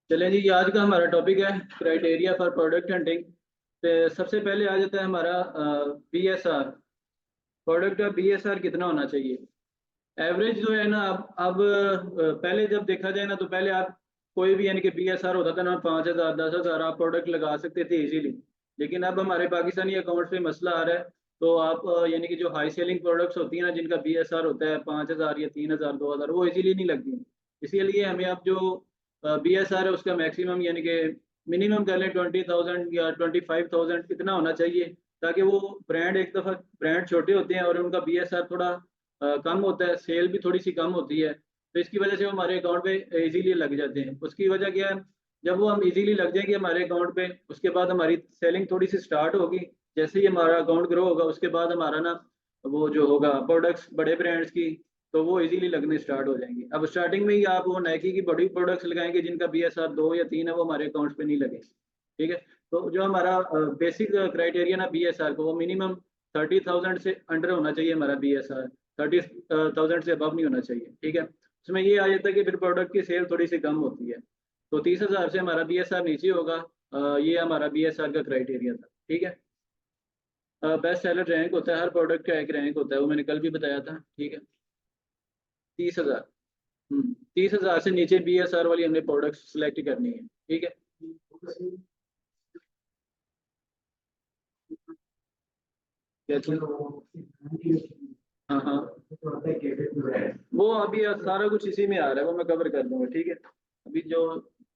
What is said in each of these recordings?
चलें जी, आज का हमारा टॉपिक है क्राइटेरिया फॉर प्रोडक्ट हंटिंग। तो सबसे पहले आ जाता है हमारा BSR। प्रोडक्ट का BSR कितना होना चाहिए? एवरेज जो है ना, अब पहले जब देखा जाए ना, तो पहले आप कोई भी यानी कि BSR होता था ना, 5,000 10,000 आप प्रोडक्ट लगा सकते थे इजीली। लेकिन अब हमारे पाकिस्तानी अकाउंट पे मसला आ रहा है। तो आप यानी कि जो हाई सेलिंग प्रोडक्ट्स होती है ना, जिनका BSR होता है 5,000 या 3,000 2,000, वो इजीली नहीं लगती। इसीलिए हमें अब जो BSR है उसका मैक्सिमम यानी कि मिनिमम कर लें 20,000 या 25,000 इतना होना चाहिए, ताकि वो ब्रांड, एक दफ़ा ब्रांड छोटे होते हैं और उनका BSR थोड़ा कम होता है, सेल भी थोड़ी सी कम होती है। तो इसकी वजह से वो हमारे अकाउंट पे इजीली लग जाते हैं। उसकी वजह क्या है? जब वो हम इजीली लग जाएंगे हमारे अकाउंट पे, उसके बाद हमारी सेलिंग थोड़ी सी स्टार्ट होगी। जैसे ही हमारा अकाउंट ग्रो होगा, उसके बाद हमारा ना वो जो होगा प्रोडक्ट्स बड़े ब्रांड्स की, तो वो इजीली लगने स्टार्ट हो जाएंगी। अब स्टार्टिंग में ही आप वो नाइकी की बड़ी प्रोडक्ट्स लगाएंगे जिनका BSR 2 या 3 है, वो हमारे अकाउंट्स पे नहीं लगेंगे। ठीक है। तो जो हमारा बेसिक क्राइटेरिया ना BSR को, वो मिनिमम 30,000 से अंडर होना चाहिए हमारा BSR। 30,000 से अबव नहीं होना चाहिए। ठीक है। उसमें ये आ जाता है कि फिर प्रोडक्ट की सेल थोड़ी सी कम होती है। तो 30,000 से हमारा BSR नीचे होगा। ये हमारा BSR का क्राइटेरिया था। ठीक है। बेस्ट सेलर रैंक होता है, हर प्रोडक्ट का एक रैंक होता है, वो मैंने कल भी बताया था। ठीक है। 30,000। 30,000 से नीचे BSR वाली हमने प्रोडक्ट सेलेक्ट करनी है। ठीक है। क्या चीज़? हाँ हाँ, वो अभी सारा कुछ इसी में आ रहा है, वो मैं कवर कर दूंगा। ठीक है। अभी जो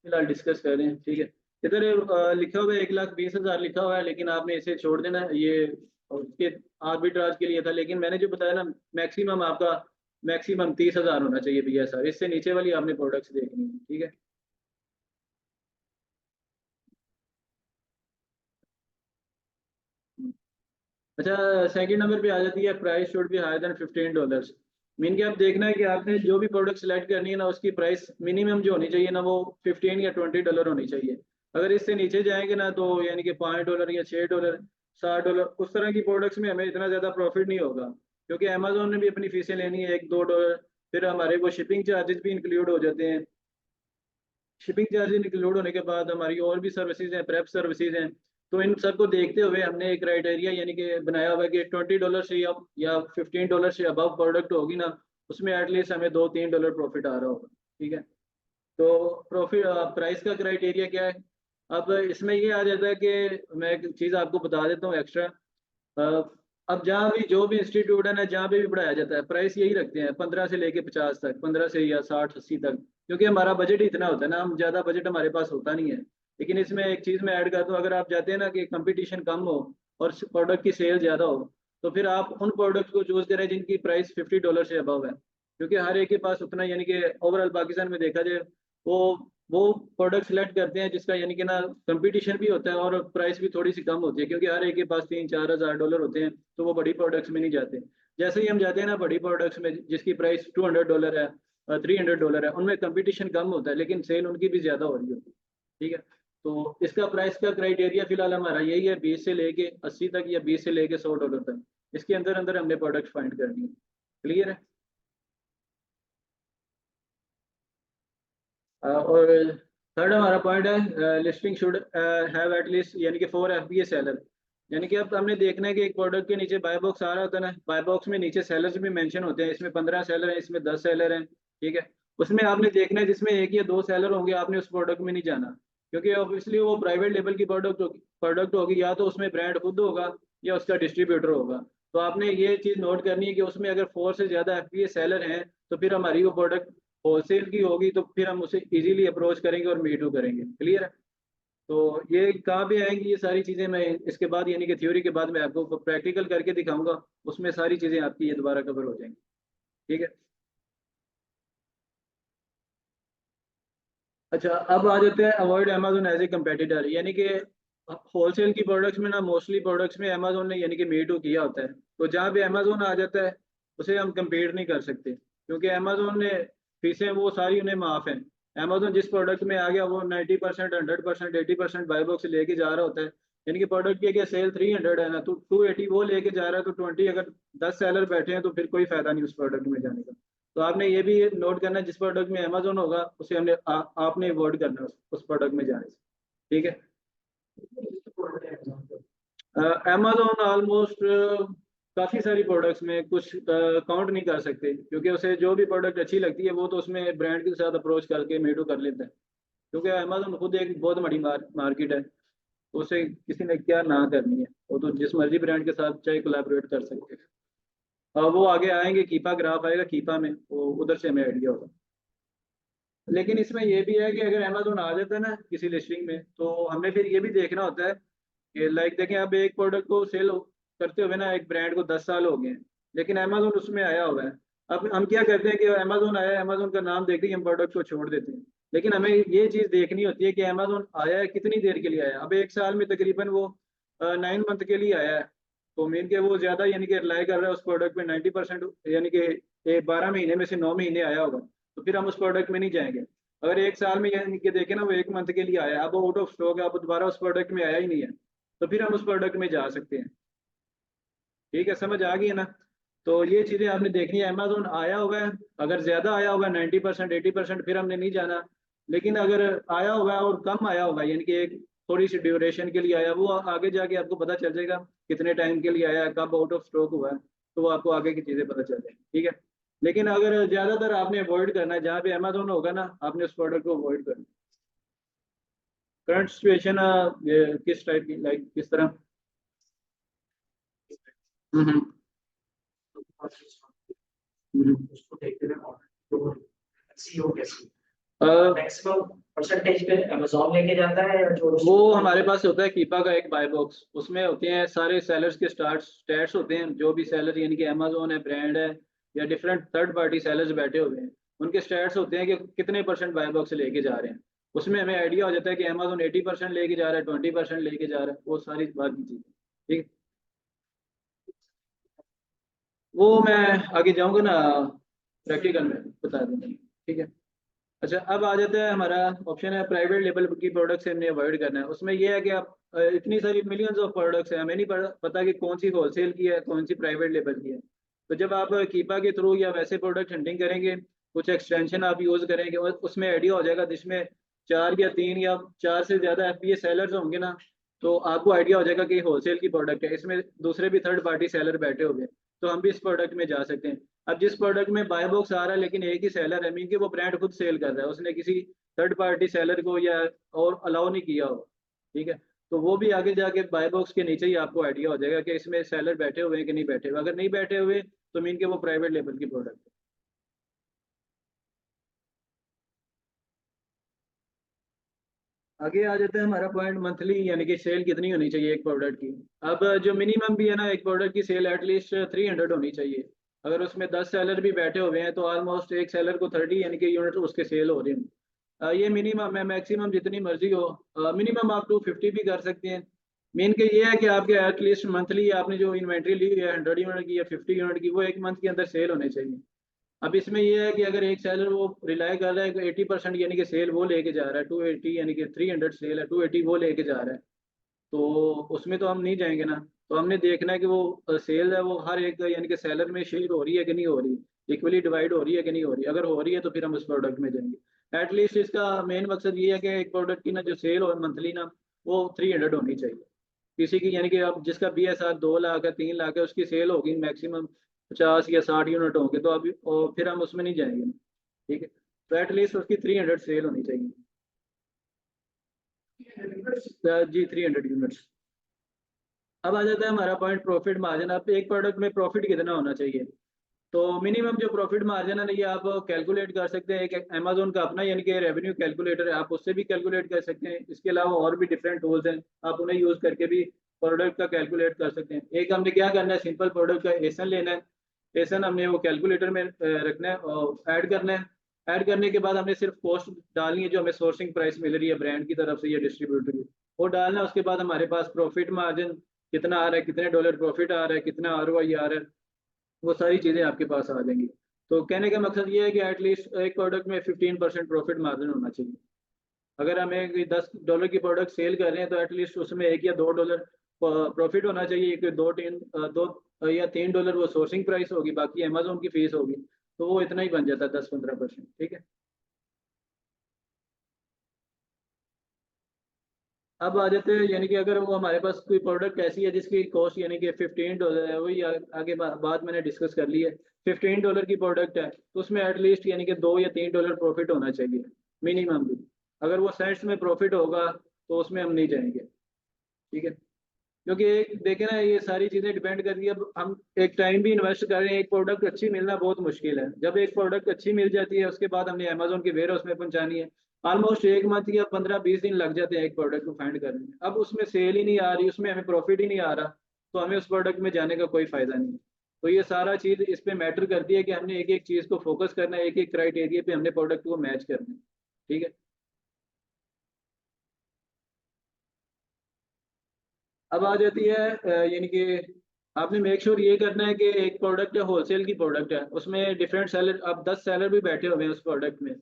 फिलहाल डिस्कस कर रहे हैं। ठीक है। इधर लिखा हुआ है 1,20,000 लिखा हुआ है, लेकिन आपने इसे छोड़ देना है, ये और उसके आर्बिट्राज के लिए था। लेकिन मैंने जो बताया ना, मैक्सिमम आपका मैक्सिमम 30,000 होना चाहिए BSR। इससे नीचे वाली आपने प्रोडक्ट्स देखनी है। ठीक है। अच्छा, सेकंड नंबर पे आ जाती है price should be higher than $15। Mean कि आप देखना है कि आपने जो भी प्रोडक्ट सेलेक्ट करनी है ना, उसकी प्राइस मिनिमम जो होनी चाहिए ना, वो $15 या $20 होनी चाहिए। अगर इससे नीचे जाएंगे ना, तो यानी कि $5 या $6, $60, उस तरह की प्रोडक्ट्स में हमें इतना ज़्यादा प्रॉफिट नहीं होगा। क्योंकि अमेजोन ने भी अपनी फीसें लेनी है, $1 2। फिर हमारे वो शिपिंग चार्जेस भी इंक्लूड हो जाते हैं। शिपिंग चार्जेस इंक्लूड होने के बाद हमारी और भी सर्विसेज हैं, प्रेप सर्विसेज हैं। तो इन सबको देखते हुए हमने एक क्राइटेरिया यानी कि बनाया हुआ है कि $20 से या $15 से अबव प्रोडक्ट होगी ना, उसमें एटलीस्ट हमें $2 3 प्रॉफिट आ रहा होगा। ठीक है। तो प्रॉफिट प्राइस का क्राइटेरिया क्या है? अब इसमें ये आ जाता है कि मैं एक चीज़ आपको बता देता हूँ एक्स्ट्रा। अब जहाँ भी जो भी इंस्टीट्यूट है ना, जहाँ पे भी पढ़ाया जाता है, प्राइस यही रखते हैं 15 से लेके 50 तक, 15 से या 60 80 तक। क्योंकि हमारा बजट ही इतना होता है ना, हम ज़्यादा बजट हमारे पास होता नहीं है। लेकिन इसमें एक चीज़ मैं ऐड कर दूँ, अगर आप चाहते हैं ना कि कंपटीशन कम हो और प्रोडक्ट की सेल ज़्यादा हो, तो फिर आप उन प्रोडक्ट्स को चूज़ करें जिनकी प्राइस $50 से अबव है। क्योंकि हर एक के पास उतना, यानी कि ओवरऑल पाकिस्तान में देखा जाए, वो वो प्रोडक्ट सेलेक्ट करते हैं जिसका यानी कि ना कंपटीशन भी होता है और प्राइस भी थोड़ी सी कम होती है। क्योंकि हर एक के पास 3 4 हज़ार डॉलर होते हैं, तो वो बड़ी प्रोडक्ट्स में नहीं जाते। जैसे ही हम जाते हैं ना बड़ी प्रोडक्ट्स में, जिसकी प्राइस $200 है, $300 है, उनमें कंपटीशन कम होता है, लेकिन सेल उनकी भी ज़्यादा हो रही होती है। ठीक है। तो इसका प्राइस का क्राइटेरिया फिलहाल हमारा यही है, 20 से लेके 80 तक या 20 से लेके $100 तक। इसके अंदर अंदर हमने प्रोडक्ट फाइंड करनी है। क्लियर है? और थर्ड हमारा पॉइंट है लिस्टिंग शुड हैव एटलीस्ट यानी कि 4 FBA सेलर। यानी कि अब हमने देखना है कि एक प्रोडक्ट के नीचे बाय बॉक्स आ रहा होता है ना, बाय बॉक्स में नीचे सेलर्स भी मेंशन होते हैं। इसमें 15 सेलर हैं, इसमें 10 सेलर हैं। ठीक है। उसमें आपने देखना है जिसमें एक या दो सेलर होंगे, आपने उस प्रोडक्ट में नहीं जाना। क्योंकि ऑब्वियसली वो प्राइवेट लेवल की प्रोडक्ट होगी, या तो उसमें ब्रांड खुद होगा या उसका डिस्ट्रीब्यूटर होगा। तो आपने ये चीज़ नोट करनी है कि उसमें अगर 4 से ज़्यादा FBA सेलर हैं, तो फिर हमारी वो प्रोडक्ट होलसेल की होगी, तो फिर हम उसे इजीली अप्रोच करेंगे और मीटू करेंगे। क्लियर है? तो ये कहाँ पे आएंगी ये सारी चीज़ें, मैं इसके बाद यानी कि थ्योरी के बाद मैं आपको प्रैक्टिकल करके दिखाऊंगा। उसमें सारी चीज़ें आपकी ये दोबारा कवर हो जाएंगी। ठीक है। अच्छा, अब आ जाते हैं avoid Amazon as a competitor. यानी कि होलसेल की प्रोडक्ट्स में ना, मोस्टली प्रोडक्ट्स में अमेजोन ने यानी कि मीटू किया होता है। तो जहाँ भी अमेजोन आ जाता है, उसे हम कंपेट नहीं कर सकते, क्योंकि अमेजोन ने फीसें वो सारी उन्हें माफ़ हैं। अमेजोन जिस प्रोडक्ट में आ गया, वो 90% 100% 80% बाई बॉक्स लेके जा रहा होता है। यानी कि प्रोडक्ट की अगर सेल 300 है ना, तो 280 वो लेके जा रहा है, तो 20 अगर 10 सेलर बैठे हैं, तो फिर कोई फायदा नहीं उस प्रोडक्ट में जाने का। तो आपने ये भी नोट करना है, जिस प्रोडक्ट में अमेजोन होगा उसे आपने अवॉइड करना है उस प्रोडक्ट में जाने से, ठीक है। अमेजोन ऑलमोस्ट काफ़ी सारी प्रोडक्ट्स में कुछ काउंट नहीं कर सकते, क्योंकि उसे जो भी प्रोडक्ट अच्छी लगती है वो तो उसमें ब्रांड के साथ अप्रोच करके मीटू कर लेता है, क्योंकि अमेजोन खुद एक बहुत बड़ी मार्केट है। तो उसे किसी ने क्या ना करनी है, वो तो जिस मर्जी ब्रांड के साथ चाहे कोलैबोरेट कर सकते हैं। वो आगे आएंगे, कीपा ग्राफ आएगा कीपा में, वो उधर से हमें आइडिया होगा। लेकिन इसमें ये भी है कि अगर अमेजोन आ जाता है ना किसी लिस्टिंग में, तो हमें फिर ये भी देखना होता है कि लाइक देखें, अब एक प्रोडक्ट को सेल करते हुए ना एक ब्रांड को 10 साल हो गए हैं, लेकिन अमेजोन उसमें आया हुआ है। अब हम क्या करते हैं कि अमेजोन आया है, अमेजोन का नाम देखते ही हम प्रोडक्ट को छोड़ देते हैं। लेकिन हमें ये चीज़ देखनी होती है कि अमेजोन आया है कितनी देर के लिए आया है। अब एक साल में तकरीबन वो 9 मंथ के लिए आया है, तो मीन के वो ज़्यादा यानी कि रिलाई कर रहा है उस प्रोडक्ट में 90%, यानी कि 12 महीने में से 9 महीने आया होगा, तो फिर हम उस प्रोडक्ट में नहीं जाएंगे। अगर एक साल में यानी कि देखें ना, वो 1 मंथ के लिए आया है, अब वो आउट ऑफ स्टॉक है, अब दोबारा उस प्रोडक्ट में आया ही नहीं है, तो फिर हम उस प्रोडक्ट में जा सकते हैं। ठीक है, समझ आ गई है ना। तो ये चीज़ें आपने देखनी है। अमेजोन आया होगा है, अगर ज़्यादा आया होगा 90% 80%, फिर हमने नहीं जाना। लेकिन अगर आया होगा और कम आया होगा, यानी कि एक थोड़ी सी ड्यूरेशन के लिए आया, वो आगे जाके आपको पता चल जाएगा कितने टाइम के लिए आया है, कब आउट ऑफ स्टॉक हुआ है, तो वो आपको आगे की चीज़ें पता चल जाएगी, ठीक है। लेकिन अगर ज़्यादातर आपने अवॉइड करना है, जहाँ पे अमेजोन होगा ना, आपने उस प्रोडक्ट को अवॉइड करना। करंट सिचुएशन किस टाइप की, लाइक किस तरह? हम्म उसको देखते हुए सीईओ कैसे अ, मैक्सिमम परसेंटेज पे अमेज़न लेके जाता है, या जो वो हमारे पास होता है कीपा का एक बाय बॉक्स, उसमें होते हैं सारे सेलर्स के स्टैट्स होते हैं, जो भी सेलर यानी कि अमेजोन है, ब्रांड है, या डिफरेंट थर्ड पार्टी सेलर्स बैठे हुए हैं, उनके स्टैट्स होते हैं कि कितने परसेंट बाय बॉक्स लेके जा रहे हैं। उसमें हमें आइडिया हो जाता है कि अमेजोन 80% लेके जा रहा है, 20% लेके जा रहा है, वो सारी बात की चीज़ें, ठीक है। वो मैं आगे जाऊँगा ना, प्रैक्टिकल में बता दूंगा, ठीक है। अच्छा, अब आ जाता है हमारा ऑप्शन है प्राइवेट लेबल की प्रोडक्ट से हमने अवॉइड करना है। उसमें यह है कि आप इतनी सारी मिलियंस ऑफ प्रोडक्ट्स हैं, हमें नहीं पता कि कौन सी होलसेल की है, कौन सी प्राइवेट लेबल की है। तो जब आप कीपा के थ्रू या वैसे प्रोडक्ट हंटिंग करेंगे, कुछ एक्सटेंशन आप यूज़ करेंगे, और उसमें आइडिया हो जाएगा, जिसमें 4 या 3 या 4 से ज़्यादा एफपीए सेलर्स होंगे ना, तो आपको आइडिया हो जाएगा कि होलसेल की प्रोडक्ट है, इसमें दूसरे भी थर्ड पार्टी सेलर बैठे हुए हैं, तो हम भी इस प्रोडक्ट में जा सकते हैं। अब जिस प्रोडक्ट में बाय बॉक्स आ रहा है लेकिन एक ही सेलर है, मीन कि वो ब्रांड खुद सेल कर रहा है, उसने किसी थर्ड पार्टी सेलर को या और अलाउ नहीं किया हो, ठीक है। तो वो भी आगे जाके बाय बॉक्स के नीचे ही आपको आइडिया हो जाएगा कि इसमें सेलर बैठे हुए हैं कि नहीं बैठे हुए। अगर नहीं बैठे हुए तो मीन के वो प्राइवेट लेवल की प्रोडक्ट है। आगे आ जाता है हमारा पॉइंट मंथली, यानी कि सेल कितनी होनी चाहिए एक प्रोडक्ट की। अब जो मिनिमम भी है ना, एक प्रोडक्ट की सेल एटलीस्ट 300 होनी चाहिए। अगर उसमें 10 सेलर भी बैठे हुए हैं, तो ऑलमोस्ट एक सेलर को 30 यानी कि यूनिट उसके सेल हो रहे हैं। ये मिनिमम है, मैक्सिमम जितनी मर्जी हो, मिनिमम आप 250 भी कर सकते हैं। मेन के ये है कि आपके एटलीस्ट मंथली आपने जो इन्वेंट्री ली है 100 यूनिट की या 50 यूनिट की, वो एक मंथ के अंदर सेल होने चाहिए। अब इसमें ये है कि अगर एक सेलर वो रिलाई कर रहा है कि 80% यानी कि सेल वो लेके जा रहा है, 280 यानी कि 300 सेल है, 280 वो लेके जा रहा है, तो उसमें तो हम नहीं जाएंगे ना। तो हमने देखना है कि वो सेल है वो हर एक यानी कि सेलर में शेयर हो रही है कि नहीं हो रही, इक्वली डिवाइड हो रही है कि नहीं हो रही। अगर हो रही है तो फिर हम उस प्रोडक्ट में जाएंगे। एटलीस्ट इसका मेन मकसद ये है कि एक प्रोडक्ट की ना जो सेल हो मंथली ना, वो 300 होनी चाहिए। किसी की यानी कि अब जिसका BSR 2 लाख है, 3 लाख है, उसकी सेल होगी मैक्सिमम 50 या 60 यूनिट होंगे, तो अभी और फिर हम उसमें नहीं जाएंगे, ठीक है। तो एटलीस्ट उसकी 300 सेल होनी चाहिए। जी, 300 यूनिट्स। अब आ जाता है हमारा पॉइंट प्रॉफिट मार्जिन। अब एक प्रोडक्ट में प्रॉफिट कितना होना चाहिए? तो मिनिमम जो प्रॉफिट मार्जिन है ना, ये आप कैलकुलेट कर सकते हैं। एक अमेजोन का अपना यानी कि रेवेन्यू कैलकुलेटर है, आप उससे भी कैलकुलेट कर सकते हैं। इसके अलावा और भी डिफरेंट टूल्स हैं, आप उन्हें यूज़ करके भी प्रोडक्ट का कैलकुलेट कर सकते हैं। एक हमने क्या करना है, सिंपल प्रोडक्ट का एसन लेना है, एसन हमने वो कैलकुलेटर में रखना है और ऐड करना है। ऐड करने के बाद हमने सिर्फ कॉस्ट डालनी है, जो हमें सोर्सिंग प्राइस मिल रही है ब्रांड की तरफ से या डिस्ट्रीब्यूटर की, वो डालना है। उसके बाद हमारे पास प्रॉफिट मार्जिन कितना आ रहा है, कितने डॉलर प्रॉफिट आ रहा है, कितना ROI आ रहा है, वो सारी चीज़ें आपके पास आ जाएंगी। तो कहने का मकसद ये है कि एटलीस्ट एक प्रोडक्ट में 15% प्रॉफिट मार्जिन होना चाहिए। अगर हमें कोई $10 की प्रोडक्ट सेल कर रहे हैं, तो एटलीस्ट उसमें $1 या $2 प्रॉफिट होना चाहिए, कि दो या तीन डॉलर वो सोर्सिंग प्राइस होगी, बाकी अमेजोन की फीस होगी। तो वो इतना ही बन जाता है 10-15%। ठीक है। अब आ जाते हैं यानी कि अगर वो हमारे पास कोई प्रोडक्ट ऐसी है जिसकी कॉस्ट यानी कि $15 है, वही आगे बात मैंने डिस्कस कर ली है। $15 की प्रोडक्ट है तो उसमें एटलीस्ट यानी कि $2 या $3 प्रॉफिट होना चाहिए मिनिमम भी। अगर वो सेंट्स में प्रॉफिट होगा तो उसमें हम नहीं जाएंगे। ठीक है। क्योंकि एक देखे ना, ये सारी चीज़ें डिपेंड करती है। अब हम एक टाइम भी इन्वेस्ट कर रहे हैं, एक प्रोडक्ट अच्छी मिलना बहुत मुश्किल है। जब एक प्रोडक्ट अच्छी मिल जाती है उसके बाद हमने अमेजोन के वेयर हाउस में पहुंचानी है, ऑलमोस्ट 1 मंथ या 15-20 दिन लग जाते हैं एक प्रोडक्ट को फाइंड करने में। अब उसमें सेल ही नहीं आ रही, उसमें हमें प्रॉफिट ही नहीं आ रहा, तो हमें उस प्रोडक्ट में जाने का कोई फायदा नहीं है। तो ये सारा चीज़ इस पे मैटर करती है कि हमने एक एक चीज़ को फोकस करना है, एक एक क्राइटेरिया पे हमने प्रोडक्ट को मैच करना है। ठीक है। अब आ जाती है यानी कि आपने मेक श्योर ये करना है कि एक प्रोडक्ट है, होलसेल की प्रोडक्ट है, उसमें डिफरेंट सेलर, अब 10 सेलर भी बैठे हुए हैं उस प्रोडक्ट में,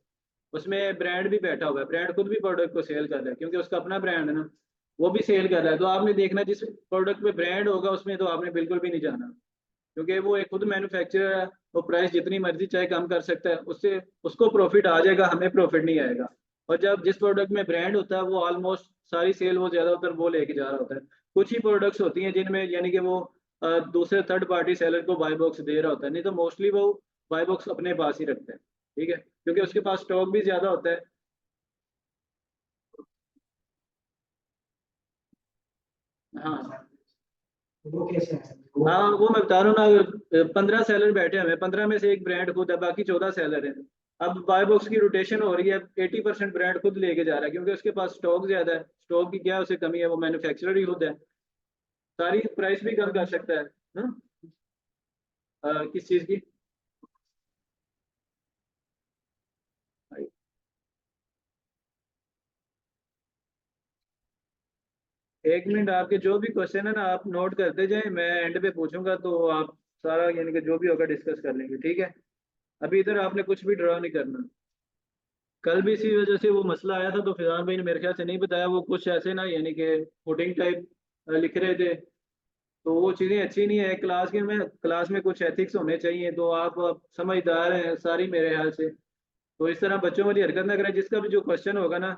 उसमें ब्रांड भी बैठा हुआ है, ब्रांड खुद भी प्रोडक्ट को सेल कर रहा है क्योंकि उसका अपना ब्रांड है ना, वो भी सेल कर रहा है। तो आपने देखना जिस प्रोडक्ट में ब्रांड होगा उसमें तो आपने बिल्कुल भी नहीं जाना, क्योंकि वो एक खुद मैन्युफैक्चरर है, वो प्राइस जितनी मर्जी चाहे कम कर सकता है, उससे उसको प्रॉफिट आ जाएगा, हमें प्रॉफिट नहीं आएगा। और जब जिस प्रोडक्ट में ब्रांड होता है वो ऑलमोस्ट सारी सेल वो ज्यादातर वो लेके जा रहा होता है। कुछ ही प्रोडक्ट्स होती हैं जिनमें यानी कि वो दूसरे थर्ड पार्टी सेलर को बाय बॉक्स दे रहा होता है, नहीं तो मोस्टली वो बाय बॉक्स अपने पास ही रखते हैं। ठीक है, क्योंकि उसके पास स्टॉक भी ज्यादा होता है। हाँ वो कैसे है? हाँ, वो मैं बता रहा हूँ ना, 15 सेलर बैठे हुए हैं, 15 में से एक ब्रांड खुद है, बाकी 14 सेलर हैं। अब बाय बॉक्स की रोटेशन हो रही है, 80% ब्रांड खुद लेके जा रहा है क्योंकि उसके पास स्टॉक ज्यादा है। स्टॉक की क्या उसे कमी है, वो मैन्युफैक्चरर ही खुद है, सारी प्राइस भी कम कर सकता है ना। किस चीज की? 1 मिनट, आपके जो भी क्वेश्चन है ना आप नोट करते जाएं, मैं एंड पे पूछूंगा तो आप सारा यानी कि जो भी होगा डिस्कस कर लेंगे। ठीक है। अभी इधर आपने कुछ भी ड्रा नहीं करना। कल भी इसी वजह से वो मसला आया था, तो फिजान भाई ने मेरे ख्याल से नहीं बताया, वो कुछ ऐसे ना यानी कि पुडिंग टाइप लिख रहे थे, तो वो चीज़ें अच्छी नहीं है। क्लास में कुछ एथिक्स होने चाहिए, तो आप समझदार हैं सारी मेरे ख्याल से, तो इस तरह बच्चों वाली हरकत ना करें। जिसका भी जो क्वेश्चन होगा ना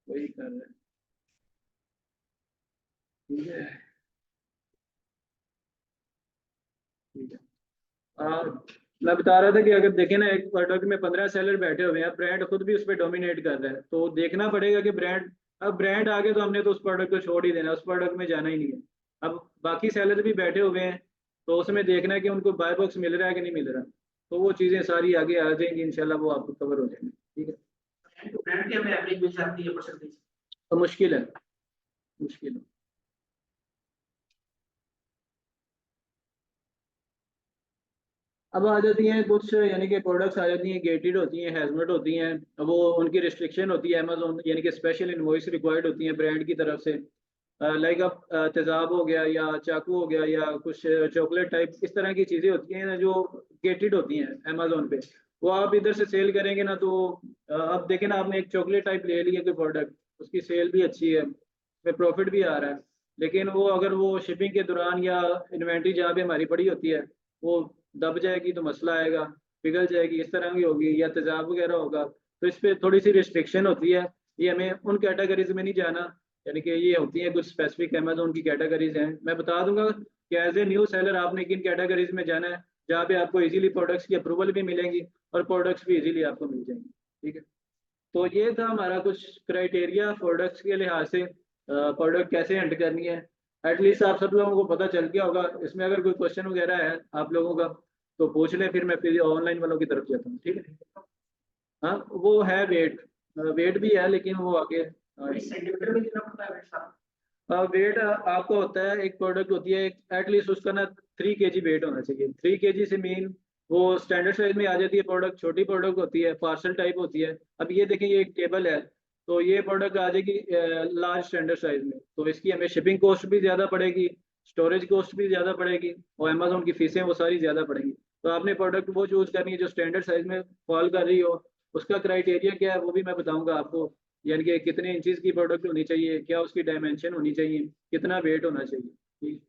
वही कर रहे हैं। ठीक है। ठीक है। आ, मैं बता रहा था कि अगर देखें ना, एक प्रोडक्ट में 15 सेलर बैठे हुए हैं, ब्रांड खुद भी उस पर डोमिनेट कर रहा है, तो देखना पड़ेगा कि ब्रांड, अब ब्रांड आगे तो हमने तो उस प्रोडक्ट को छोड़ ही देना, उस प्रोडक्ट में जाना ही नहीं है। अब बाकी सेलर भी बैठे हुए हैं, तो उसमें देखना है कि उनको बाय बॉक्स मिल रहा है कि नहीं मिल रहा, तो वो चीज़ें सारी आगे आ जाएंगी इंशाल्लाह, वो आपको कवर हो जाएंगी। ठीक है। ब्रांड की हमें एवरेज मिल जाती है परसेंटेज। तो मुश्किल है, मुश्किल है। अब आ जाती हैं कुछ यानी कि प्रोडक्ट्स आ जाती हैं, गेटेड होती हैं, हैजमेट होती हैं, अब वो उनकी रिस्ट्रिक्शन होती है अमेजोन, यानी कि स्पेशल इनवॉइस रिक्वायर्ड होती है ब्रांड की तरफ से। लाइक अब तेजाब हो गया या चाकू हो गया या कुछ चॉकलेट टाइप, इस तरह की चीज़ें होती हैं जो गेटेड होती हैं अमेजोन पे, वो आप इधर से सेल करेंगे ना तो अब देखें ना, आपने एक चॉकलेट टाइप ले लिया कोई प्रोडक्ट, उसकी सेल भी अच्छी है, उसमें प्रॉफिट भी आ रहा है, लेकिन वो अगर वो शिपिंग के दौरान या इन्वेंट्री जहाँ पे हमारी पड़ी होती है वो दब जाएगी तो मसला आएगा, पिघल जाएगी, इस तरह की होगी, या तेजाब वगैरह होगा, तो इस पर थोड़ी सी रिस्ट्रिक्शन होती है। ये हमें उन कैटेगरीज में नहीं जाना, यानी कि ये होती है कुछ स्पेसिफिक अमेजोन की कैटेगरीज हैं, मैं बता दूंगा कि एज ए न्यू सेलर आपने किन कैटेगरीज में जाना है, जहाँ पे आपको इजीली प्रोडक्ट्स की अप्रूवल भी मिलेंगी और प्रोडक्ट्स भी इजीली आपको मिल जाएंगे। ठीक है। तो ये था हमारा कुछ क्राइटेरिया प्रोडक्ट्स के लिहाज से, प्रोडक्ट कैसे हंट करनी है। एटलीस्ट आप सब लोगों को पता चल गया होगा। इसमें अगर कोई क्वेश्चन वगैरह है आप लोगों का तो पूछ लें, फिर मैं फिर ऑनलाइन वालों की तरफ जाता हूँ। ठीक है। हाँ वो है वेट, वेट भी है लेकिन वो आगे सेंटीमीटर में कितना पड़ता है वेट साहब? वेट आपका होता है, एक प्रोडक्ट होती है एटलीस्ट उसका ना 3 kg वेट होना चाहिए। 3 kg से मीन वो स्टैंडर्ड साइज में आ जाती है प्रोडक्ट, छोटी प्रोडक्ट होती है, पार्सल टाइप होती है। अब ये देखें, ये एक टेबल है, तो ये प्रोडक्ट आ जाएगी लार्ज स्टैंडर्ड साइज में, तो इसकी हमें शिपिंग कॉस्ट भी ज़्यादा पड़ेगी, स्टोरेज कॉस्ट भी ज़्यादा पड़ेगी, और अमेजोन की फीसें वो सारी ज़्यादा पड़ेंगी। तो आपने प्रोडक्ट वो चूज़ करनी है जो स्टैंडर्ड साइज में फॉल कर रही हो। उसका क्राइटेरिया क्या है वो भी मैं बताऊंगा आपको, यानी कि कितने इंचेस की प्रोडक्ट होनी चाहिए, क्या उसकी डायमेंशन होनी चाहिए, कितना वेट होना चाहिए। ठीक।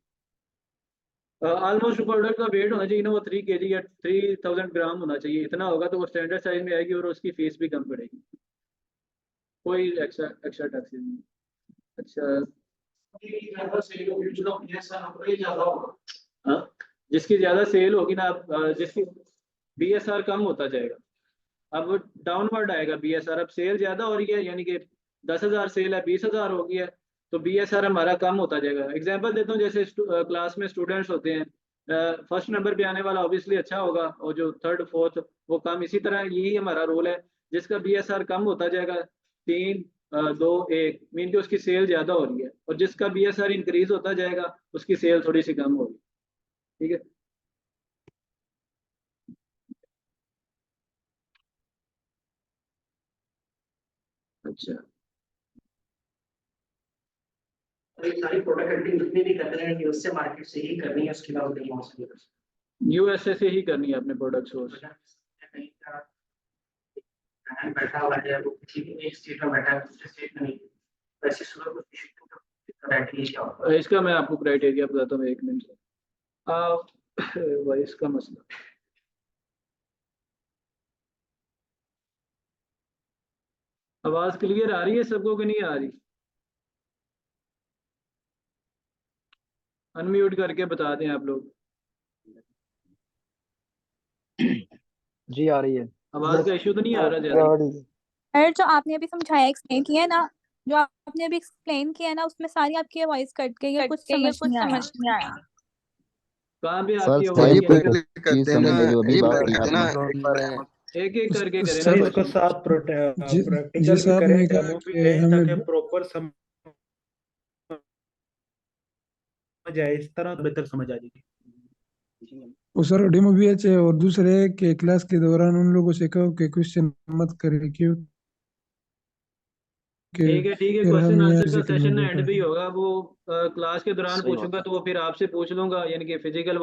ऑलमोस्ट प्रोडक्ट का वेट होना चाहिए ना, वो 3 kg या 3000 ग्राम होना चाहिए, इतना होगा तो वो स्टैंडर्ड साइज में आएगी और उसकी फीस भी कम पड़ेगी, कोई एक्स्ट्रा एक्स्ट्रा टैक्स नहीं। अच्छा, हाँ, जिसकी ज्यादा सेल होगी ना, जिसकी BSR कम होता जाएगा, अब डाउनवर्ड आएगा BSR, अब सेल ज्यादा हो रही है, यानी कि 10,000 सेल है, 20,000 हो गई है, तो BSR हमारा कम होता जाएगा। एग्जांपल देता हूँ, जैसे क्लास में स्टूडेंट्स होते हैं, फर्स्ट नंबर पे आने वाला ऑब्वियसली अच्छा होगा, और जो थर्ड फोर्थ वो कम, इसी तरह यही हमारा रोल है, जिसका BSR कम होता जाएगा, 3 2 1 मीन कि उसकी सेल ज्यादा हो रही है, और जिसका BSR इंक्रीज होता जाएगा उसकी सेल थोड़ी सी कम होगी। ठीक है। अच्छा, तो ये सारी प्रोडक्ट हंटिंग जितनी भी कर रहे हैं कि उससे मार्केट से ही करनी है, उसके अलावा कहीं और से नहीं कर सकते। USA से ही करनी है अपने प्रोडक्ट सोर्स। कहीं का ब्रांड बैठा हुआ है, वो किसी भी एक स्टेट में बैठा है, दूसरे स्टेट में नहीं, वैसे शुरू कुछ क्राइटेरिया क्या होता इसका मैं आपको क्राइटेरिया बताता हूँ, 1 मिनट से। वॉइस का मसला, आवाज क्लियर आ रही है सबको कि नहीं आ रही? अनम्यूट करके बता दें आप लोग। जी आ रही है। आवाज का इशू तो नहीं आ रहा ज्यादा? सर जो आपने अभी समझाया एक्सप्लेन किया है ना, जो आपने अभी एक्सप्लेन किया है ना, उसमें सारी आपकी वॉइस कट गई है, कुछ समझ नहीं आया। कहाँ पे सर आपकी सही आवाज कोई नहीं चीज समझ ले जो अभी बात की आपने। आ रही? एक एक करके करें ना सर इसको क्वेश्चन। साथ प्रैक्टिकल भी जैसा करें, आपने कहा डेमो भी कि दें, हमें ताकि प्रॉपर समझ आए, इस तरह बेहतर समझ आ जाएगी। वो सर डेमो भी अच्छे है, और दूसरे है कि क्लास के दौरान उन लोगों से कहो कि क्वेश्चन मत करे, क्यों कि ठीक है फिर क्वेश्चन हम यहाँ आंसर का फिजिकल में सेशन ना बैठा एंड पे ही है। होगा, वो क्लास के दौरान सही पूछूंगा बात तो वो फिर आपसे पूछ लूंगा, यानी कि फिजिकल